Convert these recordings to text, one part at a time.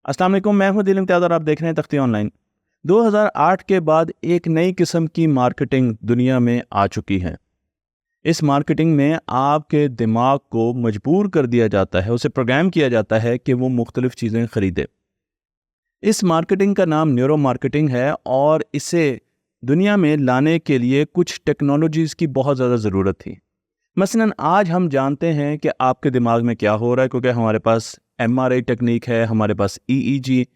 अस्सलाम वालेकुम, मैं हूं दिल इम्तियाज़ और आप देख रहे हैं तख्ती ऑनलाइन। 2008 के बाद एक नई किस्म की मार्केटिंग दुनिया में आ चुकी है। इस मार्केटिंग में आपके दिमाग को मजबूर कर दिया जाता है, उसे प्रोग्राम किया जाता है कि वो मुख्तलिफ चीज़ें खरीदे। इस मार्केटिंग का नाम न्यूरो मार्केटिंग है और इसे दुनिया में लाने के लिए कुछ टेक्नोलॉजीज़ की बहुत ज़्यादा ज़रूरत थी। मसलन आज हम जानते हैं कि आपके दिमाग में क्या हो रहा है, क्योंकि हमारे पास एमआरआई टेक्निक है, हमारे पास ईईजी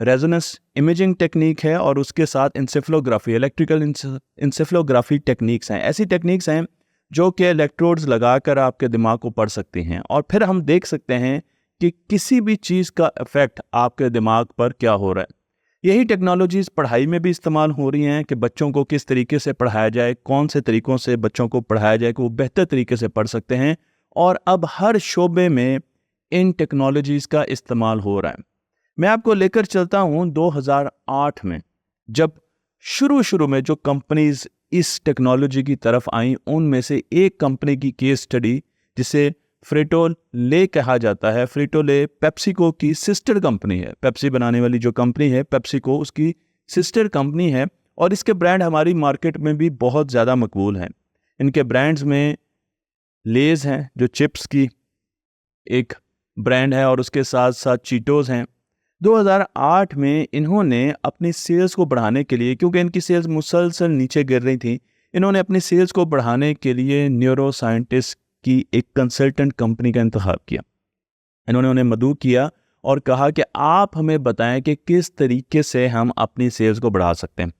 रेजोनेंस इमेजिंग टेक्निक है और उसके साथ इंसेफ्लोग्राफी इलेक्ट्रिकल इंसेफ्लोग्राफी टेक्निक्स हैं। ऐसी टेक्निक्स हैं जो कि इलेक्ट्रोड्स लगाकर आपके दिमाग को पढ़ सकती हैं और फिर हम देख सकते हैं कि किसी भी चीज़ का इफ़ेक्ट आपके दिमाग पर क्या हो रहा है। यही टेक्नोलॉजीज़ पढ़ाई में भी इस्तेमाल हो रही हैं कि बच्चों को किस तरीके से पढ़ाया जाए, कौन से तरीक़ों से बच्चों को पढ़ाया जाए कि वो बेहतर तरीके से पढ़ सकते हैं। और अब हर शोबे में इन टेक्नोलॉजीज़ का इस्तेमाल हो रहा है। मैं आपको लेकर चलता हूँ 2008 में, जब शुरू में जो कंपनीज इस टेक्नोलॉजी की तरफ आई, उनमें से एक कंपनी की केस स्टडी जिसे फ्रिटो-ले कहा जाता है। फ्रिटो-ले पेप्सिको की सिस्टर कंपनी है। पेप्सी बनाने वाली जो कंपनी है पेप्सिको, उसकी सिस्टर कंपनी है और इसके ब्रांड हमारी मार्केट में भी बहुत ज़्यादा मकबूल हैं। इनके ब्रांड्स में लेज़ हैं जो चिप्स की एक ब्रांड है और उसके साथ साथ चीटोज़ हैं। 2008 में इन्होंने अपनी सेल्स को बढ़ाने के लिए, क्योंकि इनकी सेल्स मुसलसल नीचे गिर रही थी, इन्होंने अपनी सेल्स को बढ़ाने के लिए न्यूरो साइंटिस्ट की एक कंसल्टेंट कंपनी का इंतखाब किया। इन्होंने उन्हें मदऊ किया और कहा कि आप हमें बताएं कि किस तरीके से हम अपनी सेल्स को बढ़ा सकते हैं।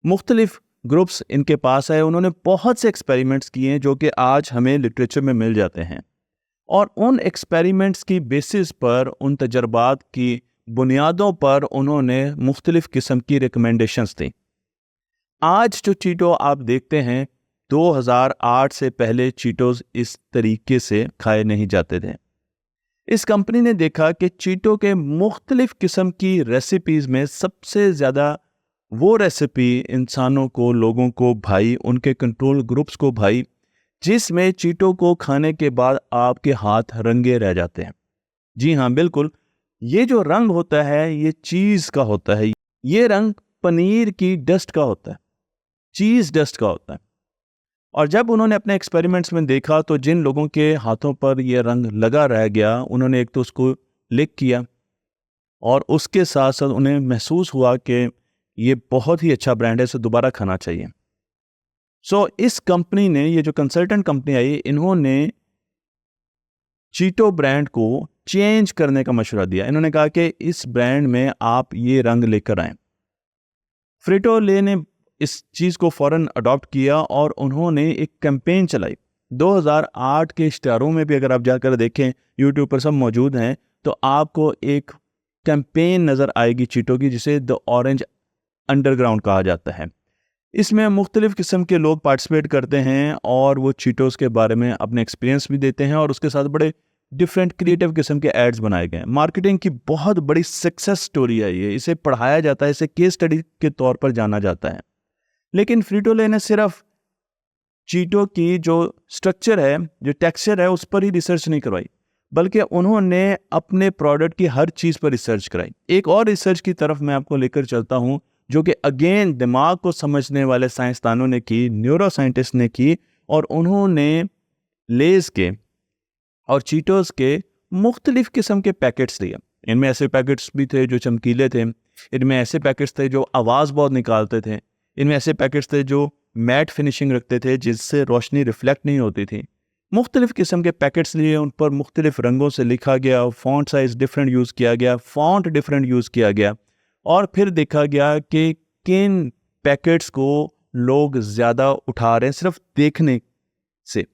मुख्तलिफ ग्रुप्स इनके पास है, उन्होंने बहुत से एक्सपेरिमेंट्स किए हैं जो कि आज हमें लिटरेचर में मिल जाते हैं और उन एक्सपेरिमेंट्स की बेसिस पर, उन तजर्बात की बुनियादों पर उन्होंने मुख्तलिफ किस्म की रिकमेंडेशंस दी। आज जो चीटो आप देखते हैं, 2008 से पहले चीटोज इस तरीके से खाए नहीं जाते थे। इस कंपनी ने देखा कि चीटो के मुख्तलिफ किस्म की रेसिपीज़ में सबसे ज़्यादा वो रेसिपी इंसानों को, लोगों को भाई, उनके कंट्रोल ग्रुप्स को भाई, जिसमें चीटो को खाने के बाद आपके हाथ रंगे रह जाते हैं। जी हाँ, बिल्कुल, ये जो रंग होता है ये चीज़ का होता है। ये रंग पनीर की डस्ट का होता है, चीज़ डस्ट का होता है। और जब उन्होंने अपने एक्सपेरिमेंट्स में देखा तो जिन लोगों के हाथों पर ये रंग लगा रह गया, उन्होंने एक तो उसको लिक किया और उसके साथ साथ उन्हें महसूस हुआ कि ये बहुत ही अच्छा ब्रांड है, इसे दोबारा खाना चाहिए। इस कंपनी ने, ये जो कंसल्टेंट कंपनी आई, इन्होंने चीटो ब्रांड को चेंज करने का मशवरा दिया। इन्होंने कहा कि इस ब्रांड में आप ये रंग लेकर आएं। फ्रिटो-ले ने इस चीज़ को फ़ौरन अडॉप्ट किया और उन्होंने एक कैंपेन चलाई। 2008 के इश्तिहारों में भी अगर आप जाकर देखें, यूट्यूब पर सब मौजूद हैं, तो आपको एक कैंपेन नज़र आएगी चीटो की, जिसे द ऑरेंज अंडरग्राउंड कहा जाता है। इसमें मुख्तलिफ किस्म के लोग पार्टिसिपेट करते हैं और वो चीटोस के बारे में अपने एक्सपीरियंस भी देते हैं और उसके साथ बड़े डिफरेंट क्रिएटिव किस्म के एड्स बनाए गए हैं। मार्केटिंग की बहुत बड़ी सक्सेस स्टोरी है ये, इसे पढ़ाया जाता है, इसे केस स्टडी के तौर पर जाना जाता है। लेकिन फ्रिटो-ले ने सिर्फ चीटो की जो स्ट्रक्चर है, जो टेक्सचर है, उस पर ही रिसर्च नहीं करवाई, बल्कि उन्होंने अपने प्रोडक्ट की हर चीज़ पर रिसर्च कराई। एक और रिसर्च की तरफ मैं आपको लेकर चलता हूँ, जो कि अगेन दिमाग को समझने वाले साइंसदानों ने की, न्यूरो साइंटिस्ट ने की, और उन्होंने लेज़ के और चीटोस के मुख्तलिफ किस्म के पैकेट्स दिए। इनमें ऐसे पैकेट्स भी थे जो चमकीले थे, इनमें ऐसे पैकेट्स थे जो आवाज़ बहुत निकालते थे, इनमें ऐसे पैकेट्स थे जो मैट फिनिशिंग रखते थे जिससे रोशनी रिफ्लेक्ट नहीं होती थी। मुख्तलिफ किस्म के पैकेट्स लिए, उन पर मुख्तलिफ रंगों से लिखा गया, फ़ॉन्ट साइज़ डिफरेंट यूज़ किया गया, फ़ॉन्ट डिफरेंट यूज़ किया गया और फिर देखा गया कि किन पैकेट्स को लोग ज़्यादा उठा रहे हैं सिर्फ देखने से,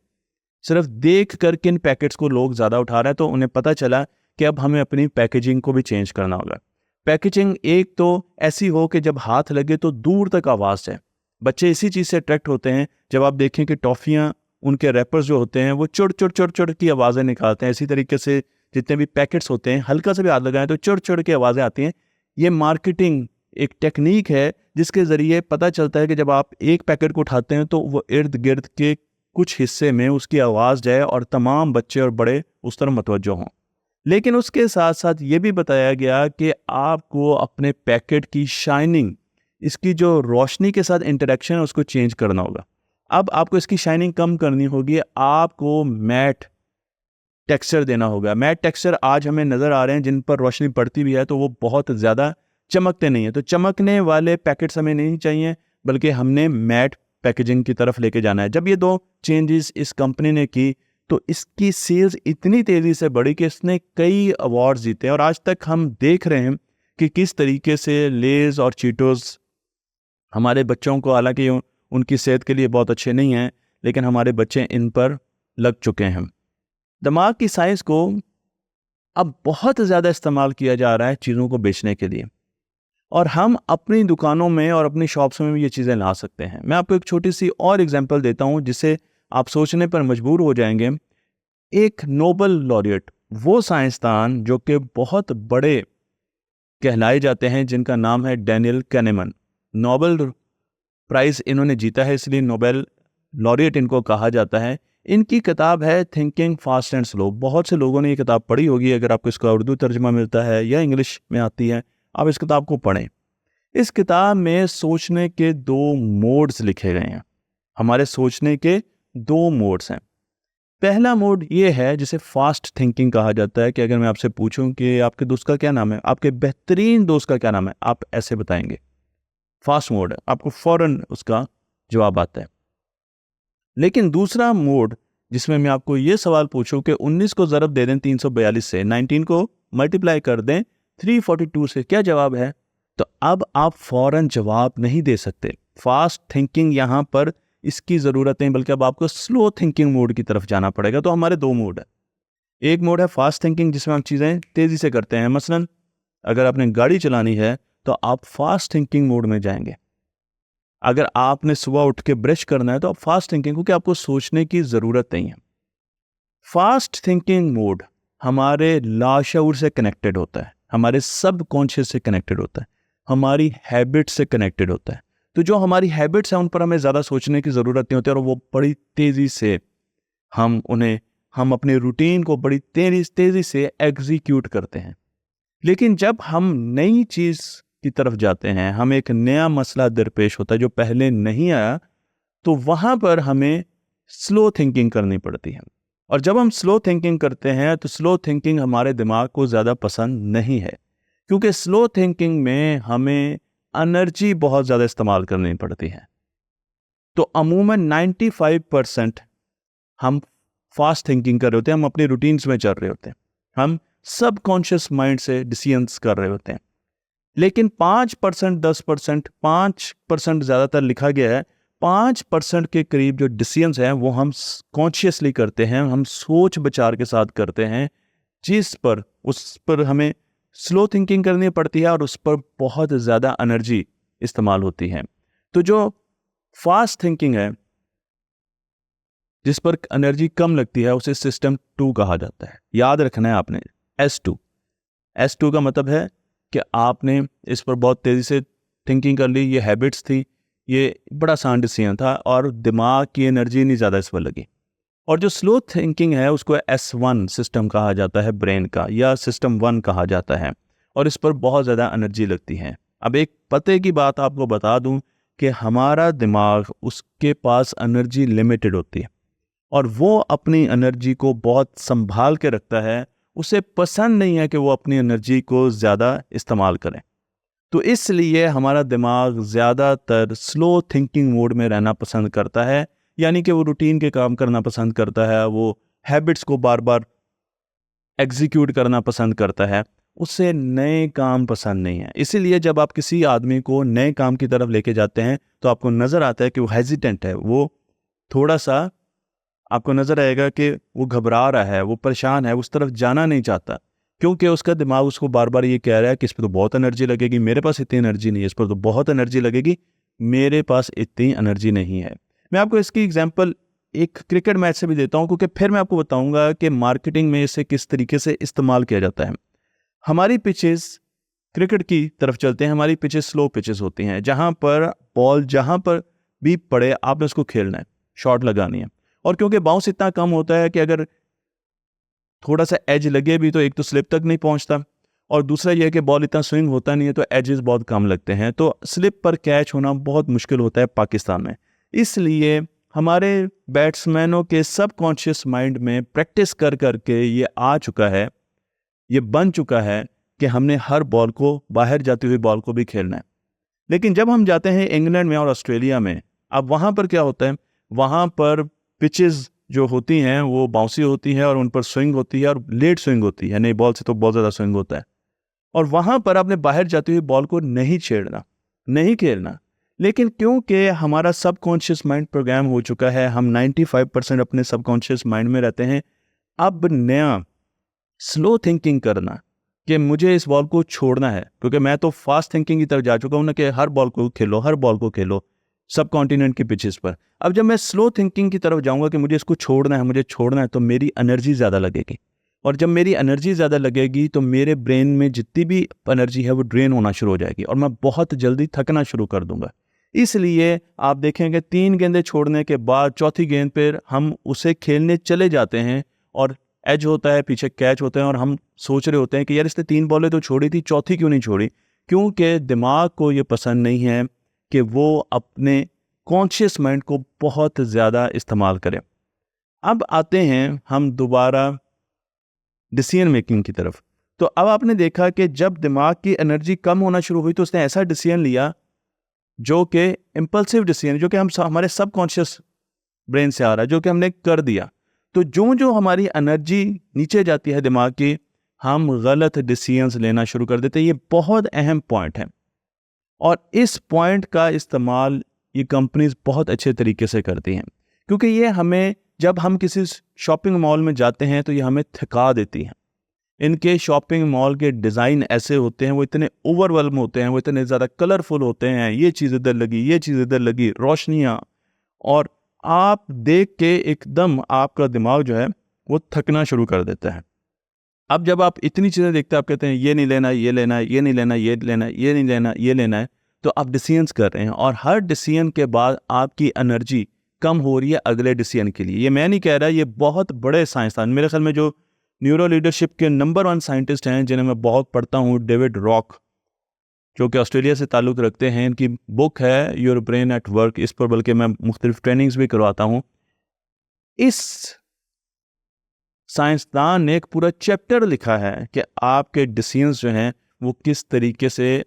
सिर्फ देख कर किन पैकेट्स को लोग ज़्यादा उठा रहे हैं। तो उन्हें पता चला कि अब हमें अपनी पैकेजिंग को भी चेंज करना होगा। पैकेजिंग एक तो ऐसी हो कि जब हाथ लगे तो दूर तक आवाज़ जाए। बच्चे इसी चीज़ से अट्रैक्ट होते हैं। जब आप देखें कि टॉफ़ियाँ, उनके रैपर्स जो होते हैं वो चुड़ चुड़ चुड़ चुड़ की आवाज़ें निकालते हैं, इसी तरीके से जितने भी पैकेट्स होते हैं, हल्का सा भी हाथ लगाएं तो चुड़ चुड़ की आवाज़ें आती हैं। ये मार्केटिंग एक टेक्निक है जिसके ज़रिए पता चलता है कि जब आप एक पैकेट को उठाते हैं तो वो इर्द गिर्द के कुछ हिस्से में उसकी आवाज़ जाए और तमाम बच्चे और बड़े उस तरफ मुतवज्जो हों। लेकिन उसके साथ साथ ये भी बताया गया कि आपको अपने पैकेट की शाइनिंग, इसकी जो रोशनी के साथ इंटरेक्शन है उसको चेंज करना होगा। अब आपको इसकी शाइनिंग कम करनी होगी, आपको मैट टेक्सचर देना होगा। मैट टेक्सचर आज हमें नज़र आ रहे हैं जिन पर रोशनी पड़ती भी है तो वो बहुत ज़्यादा चमकते नहीं हैं। तो चमकने वाले पैकेट्स हमें नहीं चाहिए, बल्कि हमने मैट पैकेजिंग की तरफ लेके जाना है। जब ये दो चेंजेस इस कंपनी ने की तो इसकी सेल्स इतनी तेज़ी से बढ़ी कि इसने कई अवार्ड्स जीते। और आज तक हम देख रहे हैं कि किस तरीके से लेज़ और चीटोस हमारे बच्चों को, हालांकि उनकी सेहत के लिए बहुत अच्छे नहीं हैं, लेकिन हमारे बच्चे इन पर लग चुके हैं। दिमाग की साइंस को अब बहुत ज़्यादा इस्तेमाल किया जा रहा है चीज़ों को बेचने के लिए, और हम अपनी दुकानों में और अपनी शॉप्स में भी ये चीज़ें ला सकते हैं। मैं आपको एक छोटी सी और एग्जांपल देता हूँ जिसे आप सोचने पर मजबूर हो जाएंगे। एक नोबेल लॉरिएट, वो साइंसदान जो कि बहुत बड़े कहलाए जाते हैं, जिनका नाम है डैनियल कैनेमन। नोबेल प्राइज़ इन्होंने जीता है, इसलिए नोबेल लॉरिएट इनको कहा जाता है। इनकी किताब है थिंकिंग फास्ट एंड स्लो। बहुत से लोगों ने ये किताब पढ़ी होगी, अगर आपको इसका उर्दू तर्जुमा मिलता है या इंग्लिश में आती है, आप इस किताब को पढ़ें। इस किताब में सोचने के दो मोड्स लिखे गए हैं। हमारे सोचने के दो मोड्स हैं। पहला मोड ये है जिसे फास्ट थिंकिंग कहा जाता है, कि अगर मैं आपसे पूछूं कि आपके दोस्त का क्या नाम है, आपके बेहतरीन दोस्त का क्या नाम है, आप ऐसे बताएंगे। फास्ट मोड है, आपको फौरन उसका जवाब आता है। लेकिन दूसरा मोड जिसमें मैं आपको ये सवाल पूछूं कि 19 को ज़रब दे दें 342 से, 19 को मल्टीप्लाई कर दें 342 से, क्या जवाब है? तो अब आप फौरन जवाब नहीं दे सकते। फास्ट थिंकिंग यहाँ पर इसकी ज़रूरत नहीं, बल्कि अब आपको स्लो थिंकिंग मोड की तरफ जाना पड़ेगा। तो हमारे दो मोड है। एक मोड है फास्ट थिंकिंग जिसमें हम चीज़ें तेज़ी से करते हैं। मसलन अगर आपने गाड़ी चलानी है तो आप फास्ट थिंकिंग मोड में जाएंगे। अगर आपने सुबह उठ के ब्रश करना है तो आप फास्ट थिंकिंग, क्योंकि आपको सोचने की ज़रूरत नहीं है। फास्ट थिंकिंग मोड हमारे लाशऊर से कनेक्टेड होता है, हमारे सबकॉन्शियस से कनेक्टेड होता है, हमारी हैबिट से कनेक्टेड होता है। तो जो हमारी हैबिट्स हैं उन पर हमें ज़्यादा सोचने की ज़रूरत नहीं होती, और वो बड़ी तेज़ी से हम अपने रूटीन को बड़ी तेज़ी से एग्जीक्यूट करते हैं। लेकिन जब हम नई चीज़ की तरफ जाते हैं, हम एक नया मसला दरपेश होता है जो पहले नहीं आया, तो वहाँ पर हमें स्लो थिंकिंग करनी पड़ती है। और जब हम स्लो थिंकिंग करते हैं तो स्लो थिंकिंग हमारे दिमाग को ज़्यादा पसंद नहीं है, क्योंकि स्लो थिंकिंग में हमें एनर्जी बहुत ज़्यादा इस्तेमाल करनी पड़ती है। तो अमूमन 95% हम फास्ट थिंकिंग कर रहे होते हैं, हम अपनी रूटीन्स में चल रहे होते हैं, हम सबकॉन्शियस माइंड से डिसीजंस कर रहे होते हैं। लेकिन 5%, 10%, 5% ज़्यादातर लिखा गया है, 5% के करीब जो डिसीजंस हैं वो हम कॉन्शियसली करते हैं, हम सोच विचार के साथ करते हैं, उस पर हमें स्लो थिंकिंग करनी पड़ती है और उस पर बहुत ज़्यादा एनर्जी इस्तेमाल होती है। तो जो फास्ट थिंकिंग है जिस पर एनर्जी कम लगती है उसे सिस्टम 2 कहा जाता है। याद रखना है आपने, S2 का मतलब है कि आपने इस पर बहुत तेज़ी से थिंकिंग कर ली, ये हैबिट्स थी, ये बड़ा आसान डिसीजन था और दिमाग की एनर्जी नहीं ज़्यादा इस पर लगी। और जो स्लो थिंकिंग है उसको S1 सिस्टम कहा जाता है, ब्रेन का, या सिस्टम 1 कहा जाता है, और इस पर बहुत ज़्यादा एनर्जी लगती है। अब एक पते की बात आपको बता दूं कि हमारा दिमाग, उसके पास एनर्जी लिमिटेड होती है और वो अपनी एनर्जी को बहुत संभाल के रखता है। उसे पसंद नहीं है कि वो अपनी एनर्जी को ज़्यादा इस्तेमाल करें। तो इसलिए हमारा दिमाग ज़्यादातर स्लो थिंकिंग मोड में रहना पसंद करता है, यानी कि वो रूटीन के काम करना पसंद करता है, वो हैबिट्स को बार बार एग्जीक्यूट करना पसंद करता है, उसे नए काम पसंद नहीं है। इसीलिए जब आप किसी आदमी को नए काम की तरफ लेके जाते हैं तो आपको नज़र आता है कि वो हेजिटेंट है, वो थोड़ा सा, आपको नज़र आएगा कि वो घबरा रहा है, वो परेशान है, उस तरफ जाना नहीं चाहता, क्योंकि उसका दिमाग उसको बार बार ये कह रहा है कि इस पर तो बहुत एनर्जी लगेगी, मेरे पास इतनी एनर्जी नहीं है, इस पर तो बहुत एनर्जी लगेगी, मेरे पास इतनी एनर्जी नहीं है। मैं आपको इसकी एग्जांपल एक क्रिकेट मैच से भी देता हूँ, क्योंकि फिर मैं आपको बताऊँगा कि मार्केटिंग में इसे किस तरीके से इस्तेमाल किया जाता है। हमारी पिचेस, क्रिकेट की तरफ चलते हैं, हमारी पिचेस स्लो पिचेस होती हैं, जहाँ पर बॉल जहाँ पर भी पड़े आपने उसको खेलना है, शॉट लगानी है। और क्योंकि बाउंस इतना कम होता है कि अगर थोड़ा सा एज लगे भी तो एक तो स्लिप तक नहीं पहुंचता, और दूसरा यह है कि बॉल इतना स्विंग होता नहीं है तो एजेस बहुत कम लगते हैं, तो स्लिप पर कैच होना बहुत मुश्किल होता है पाकिस्तान में। इसलिए हमारे बैट्समैनों के सबकॉन्शियस माइंड में प्रैक्टिस कर करके ये आ चुका है, ये बन चुका है कि हमने हर बॉल को, बाहर जाती हुई बॉल को भी खेलना है। लेकिन जब हम जाते हैं इंग्लैंड में और ऑस्ट्रेलिया में, अब वहाँ पर क्या होता है, वहाँ पर पिचेस जो होती हैं वो बाउंसी होती है और उन पर स्विंग होती है और लेट स्विंग होती है, नई बॉल से तो बहुत ज़्यादा स्विंग होता है, और वहाँ पर आपने बाहर जाती हुई बॉल को नहीं छेड़ना, नहीं खेलना। लेकिन क्योंकि हमारा सबकॉन्शियस माइंड प्रोग्राम हो चुका है, हम 95% अपने सबकॉन्शियस माइंड में रहते हैं, अब नया स्लो थिंकिंग करना कि मुझे इस बॉल को छोड़ना है, क्योंकि मैं तो फास्ट थिंकिंग की तरफ जा चुका हूँ ना कि हर बॉल को खेलो, हर बॉल को खेलो सब कॉन्टिनेंट की पिचेस पर। अब जब मैं स्लो थिंकिंग की तरफ जाऊंगा कि मुझे इसको छोड़ना है, मुझे छोड़ना है, तो मेरी एनर्जी ज़्यादा लगेगी, और जब मेरी एनर्जी ज़्यादा लगेगी तो मेरे ब्रेन में जितनी भी एनर्जी है वो ड्रेन होना शुरू हो जाएगी और मैं बहुत जल्दी थकना शुरू कर दूंगा। इसलिए आप देखेंगे 3 गेंदें छोड़ने के बाद चौथी गेंद पर हम उसे खेलने चले जाते हैं, और एज होता है, पीछे कैच होते हैं, और हम सोच रहे होते हैं कि यार इसने 3 बॉलें तो छोड़ी थी, चौथी क्यों नहीं छोड़ी, क्योंकि दिमाग को ये पसंद नहीं है कि वो अपने कॉन्शियस माइंड को बहुत ज़्यादा इस्तेमाल करें। अब आते हैं हम दोबारा डिसीजन मेकिंग की तरफ। तो अब आपने देखा कि जब दिमाग की एनर्जी कम होना शुरू हुई तो उसने ऐसा डिसीजन लिया जो कि इम्पल्सिव डिसीजन, जो कि हमारे सबकॉन्शियस ब्रेन से आ रहा है, जो कि हमने कर दिया। तो जो जो हमारी एनर्जी नीचे जाती है दिमाग की, हम गलत डिसीजंस लेना शुरू कर देते हैं। ये बहुत अहम पॉइंट है, और इस पॉइंट का इस्तेमाल ये कंपनीज बहुत अच्छे तरीके से करती हैं, क्योंकि ये हमें, जब हम किसी शॉपिंग मॉल में जाते हैं तो ये हमें थका देती हैं। इनके शॉपिंग मॉल के डिज़ाइन ऐसे होते हैं, वो इतने ओवरवेल्म होते हैं, वो इतने ज़्यादा कलरफुल होते हैं, ये चीज़ इधर लगी, ये चीज़ इधर लगी, रोशनियाँ, और आप देख के एकदम आपका दिमाग जो है वो थकना शुरू कर देता है। अब जब आप इतनी चीज़ें देखते हैं, आप कहते हैं ये नहीं लेना, ये लेना है, ये नहीं लेना, ये लेना है, ये नहीं लेना, ये लेना है, तो आप डिसीजंस कर रहे हैं, और हर डिसीजन के बाद आपकी एनर्जी कम हो रही है अगले डिसीजन के लिए। ये मैं नहीं कह रहा, ये बहुत बड़े साइंसदान, मेरे ख्याल में जो न्यूरो लीडरशिप के नंबर 1 साइंटिस्ट हैं जिन्हें मैं बहुत पढ़ता हूँ, डेविड रॉक, जो कि ऑस्ट्रेलिया से ताल्लुक़ रखते हैं, इनकी बुक है योर ब्रेन एट वर्क, इस पर बल्कि मैं मुख्तलिफ ट्रेनिंग्स भी करवाता हूँ। इस साइंसदान ने एक पूरा चैप्टर लिखा है कि आपके डिसीजंस जो हैं वो किस तरीके से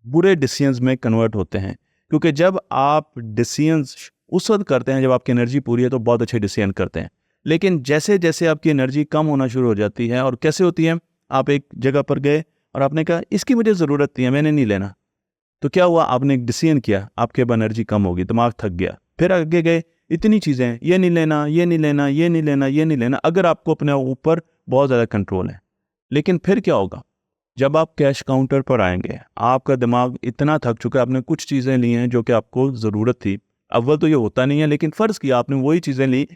बुरे डिसीजंस में कन्वर्ट होते हैं, क्योंकि जब आप डिसीजंस उस वक्त करते हैं जब आपकी एनर्जी पूरी है तो बहुत अच्छे डिसीजन करते हैं, लेकिन जैसे जैसे आपकी एनर्जी कम होना शुरू हो जाती है, और कैसे होती है, आप एक जगह पर गए और आपने कहा इसकी मुझे ज़रूरत नहीं है, मैंने नहीं लेना, तो क्या हुआ, आपने एक डिसीजन किया, आपके अब एनर्जी कम होगी, दिमाग थक गया, फिर आगे गए, इतनी चीज़ें हैं, ये नहीं लेना, ये नहीं लेना, ये नहीं लेना, ये नहीं लेना, अगर आपको अपने ऊपर बहुत ज़्यादा कंट्रोल है। लेकिन फिर क्या होगा, जब आप कैश काउंटर पर आएंगे, आपका दिमाग इतना थक चुका है, आपने कुछ चीज़ें ली हैं जो कि आपको ज़रूरत थी, अव्वल तो ये होता नहीं है, लेकिन फ़र्ज़ किया आपने वही चीज़ें ली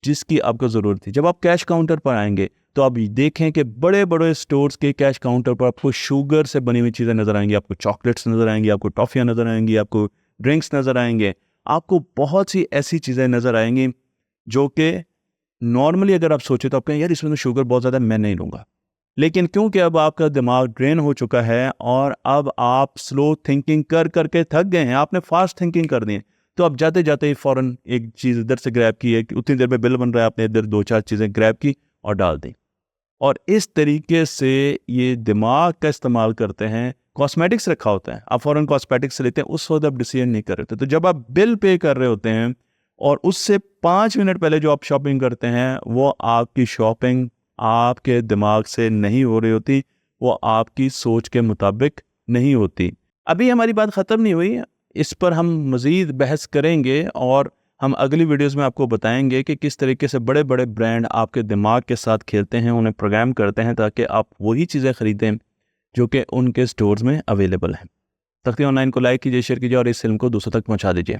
जिसकी आपको ज़रूरत थी। जब आप कैश काउंटर पर आएंगे तो आप देखें कि बड़े बड़े स्टोर्स के कैश काउंटर पर आपको शुगर से बनी हुई चीज़ें नज़र आएंगी, आपको चॉकलेट्स नज़र आएंगी, आपको टॉफ़ियाँ नज़र आएंगी, आपको ड्रिंक्स नज़र आएंगे, आपको बहुत सी ऐसी चीज़ें नज़र आएंगी जो कि नॉर्मली अगर आप सोचें तो आप कहें यार इसमें तो शुगर बहुत ज़्यादा, मैं नहीं लूँगा। लेकिन क्योंकि अब आपका दिमाग ड्रेन हो चुका है और अब आप स्लो थिंकिंग कर करके थक गए हैं, आपने फास्ट थिंकिंग कर दी है, तो अब जाते जाते ही फ़ौरन एक चीज़ इधर से ग्रैब की है, उतनी देर में बिल बन रहा है, आपने इधर 2-4 चीज़ें ग्रैब की और डाल दी, और इस तरीके से ये दिमाग का इस्तेमाल करते हैं। कॉस्मेटिक्स रखा होता है, आप फ़ौरन कॉस्मेटिक्स लेते हैं, उस वक्त आप डिसीजन नहीं कर रहे थे, तो जब आप बिल पे कर रहे होते हैं और उससे 5 मिनट पहले जो आप शॉपिंग करते हैं, वो आपकी शॉपिंग आपके दिमाग से नहीं हो रही होती, वो आपकी सोच के मुताबिक नहीं होती। अभी हमारी बात ख़त्म नहीं हुई, इस पर हम मज़ीद बहस करेंगे और हम अगली वीडियोस में आपको बताएंगे कि किस तरीके से बड़े बड़े ब्रांड आपके दिमाग के साथ खेलते हैं, उन्हें प्रोग्राम करते हैं ताकि आप वही चीज़ें ख़रीदें जो कि उनके स्टोर्स में अवेलेबल हैं। तख्ती ऑनलाइन को लाइक कीजिए, शेयर कीजिए और इस फिल्म को दूसरों तक पहुँचा दीजिए।